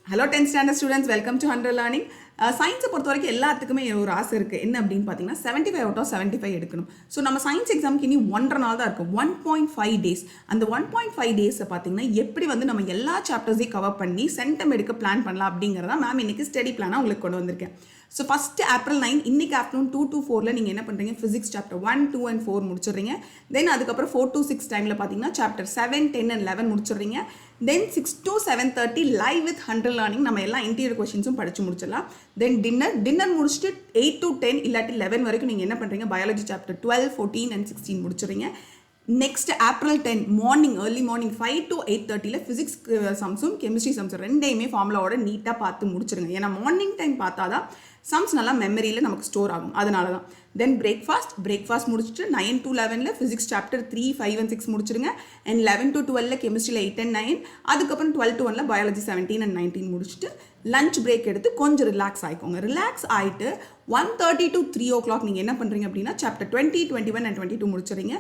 Hello 10th standard students, welcome to 100 learning. சயின்ஸை பொறுத்த வரைக்கும் எல்லாத்துக்குமே ஒரு ஆசை இருக்குது. என்ன அப்படின்னு பார்த்தீங்கன்னா 75 அவுட் ஆஃப் 75 எடுக்கணும். ஸோ நம்ம சயின்ஸ் எக்ஸாமுக்கு இனி 1.5 நாள் தான் இருக்கும், 1.5 டேஸ். அந்த 1.5 டேஸை பார்த்தீங்கன்னா எப்படி வந்து நம்ம எல்லா சாப்டர்ஸையும் கவர் பண்ணி சென்டம் எடுக்க பிளான் பண்ணலாம் அப்படிங்கிறதா மேம் இன்னைக்கு ஸ்டடி பிளானாக உங்களுக்கு கொண்டு வந்திருக்கேன். ஸோ ஃபஸ்ட்டு April 9 இன்னைக்கு ஆஃப்டர்நூன் 2 to 4 நீங்கள் என்ன பண்ணுறீங்க, ஃபிசிக்ஸ் சாப்டர் 1, 2 and 4 முடிச்சிடுறீங்க. தென் அதுக்கப்புறம் 4 to 6 டைமில் பார்த்தீங்கன்னா சாப்டர் 7, 10 and 11 முடிச்சிடுறீங்க. Then 6 to 7:30 live with 100 learning நம்ம எல்லா இன்டீரியர் கொஸ்டின்ஸும் படித்து முடிச்சிடலாம். தென் டின்னர் முடிச்சுட்டு 8 to 10 இல்லாட்டி 11 வரைக்கும் நீங்கள் என்ன பண்ணுறீங்க, பயாலஜி சாப்டர் 12, 14 and 16 முடிச்சிடுறீங்க. Next April 10 morning early morning 5 to 8:30 physics சம்ஸும் கெமிஸ்ட்ரி சம்ஸும் ரெண்டையுமே ஃபார்முலாவோட நீட்டாக பார்த்து முடிச்சிருங்க. ஏன்னா மார்னிங் டைம் பார்த்தா தான் சம்ஸ் நல்லா மெமரியில் நமக்கு ஸ்டோர் ஆகும், அதனால தான். தென் பிரேக்ஃபாஸ்ட் முடிச்சுட்டு 9 to 11 ஃபிசிக்ஸ் சாப்டர் 3, 5 and 6 முடிச்சிருங்க. And 11 to 12 கெமிஸ்ட்ரியில் 8 and 9. அதுக்கப்புறம் 12 to 1 பயாலஜி 17 and 19 முடிச்சுட்டு லஞ்ச் பிரேக் எடுத்து கொஞ்சம் ரிலாக்ஸ் ஆகிக்கோங்க. ரிலாக்ஸ் ஆகிட்டு 1:30 to 3 o'clock நீங்கள் என்ன பண்ணுறீங்க அப்படின்னா chapter 20, 21 and 22 முடிச்சிடுறீங்க.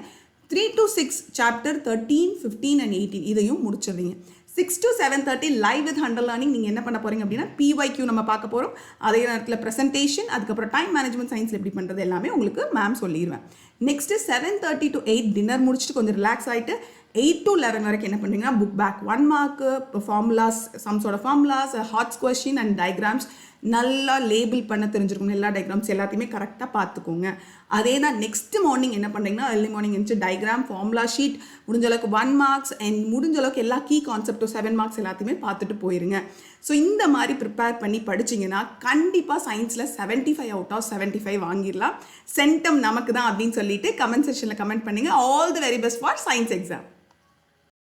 3 to 6 chapter 13, 15 and 18 இதையும் முடிச்சிடுறீங்க. 6 to 7:30 லைவ் வித் 100 லேர்னிங் நீங்கள் என்ன பண்ண போகிறீங்க அப்படின்னா PYQ நம்ம பார்க்க போகிறோம். அதே நேரத்தில் ப்ரெசன்டேஷன், அதுக்கப்புறம் டைம் மேனேஜ்மெண்ட் சயின்ஸில் எப்படி பண்ணுறது எல்லாமே உங்களுக்கு மேம் சொல்லிடுவேன். நெக்ஸ்ட்டு 7:30 to 8 டின்னர் முடிச்சுட்டு கொஞ்சம் ரிலாக்ஸ் ஆகிட்டு 8 to 11 வரைக்கும் என்ன பண்ணுறீங்கன்னா புக் பேக் 1 மார்க்கு, ஃபார்முலாஸ், சம்ஸோட formulas, HOTS question and diagrams நல்லா லேபிள் பண்ண தெரிஞ்சிருக்கணும். எல்லா டயக்ராம்ஸ் எல்லாத்தையுமே கரெக்டாக பார்த்துக்கோங்க. அதே தான் நெக்ஸ்ட் மார்னிங் என்ன பண்ணுறீங்கன்னா ஏர்லி மார்னிங் இருந்துச்சு டயக்ராம், ஃபார்முலா ஷீட், முடிஞ்ச அளவுக்கு 1 மார்க்ஸ் அண்ட் முடிஞ்ச அளவுக்கு எல்லா கீ கான்செப்டும் 7 மார்க்ஸ் எல்லாத்தையுமே பார்த்துட்டு போயிருங்க. ஸோ இந்த மாதிரி ப்ரிப்பேர் பண்ணி படிச்சிங்கன்னா கண்டிப்பாக சயின்ஸில் 75 அவுட் ஆஃப் 75 வாங்கிடலாம். சென்டம் நமக்கு தான் அப்படின்னு சொல்லிட்டு கமெண்ட் செக்ஷனில் கமெண்ட் பண்ணுங்கள். All the very best for science exam.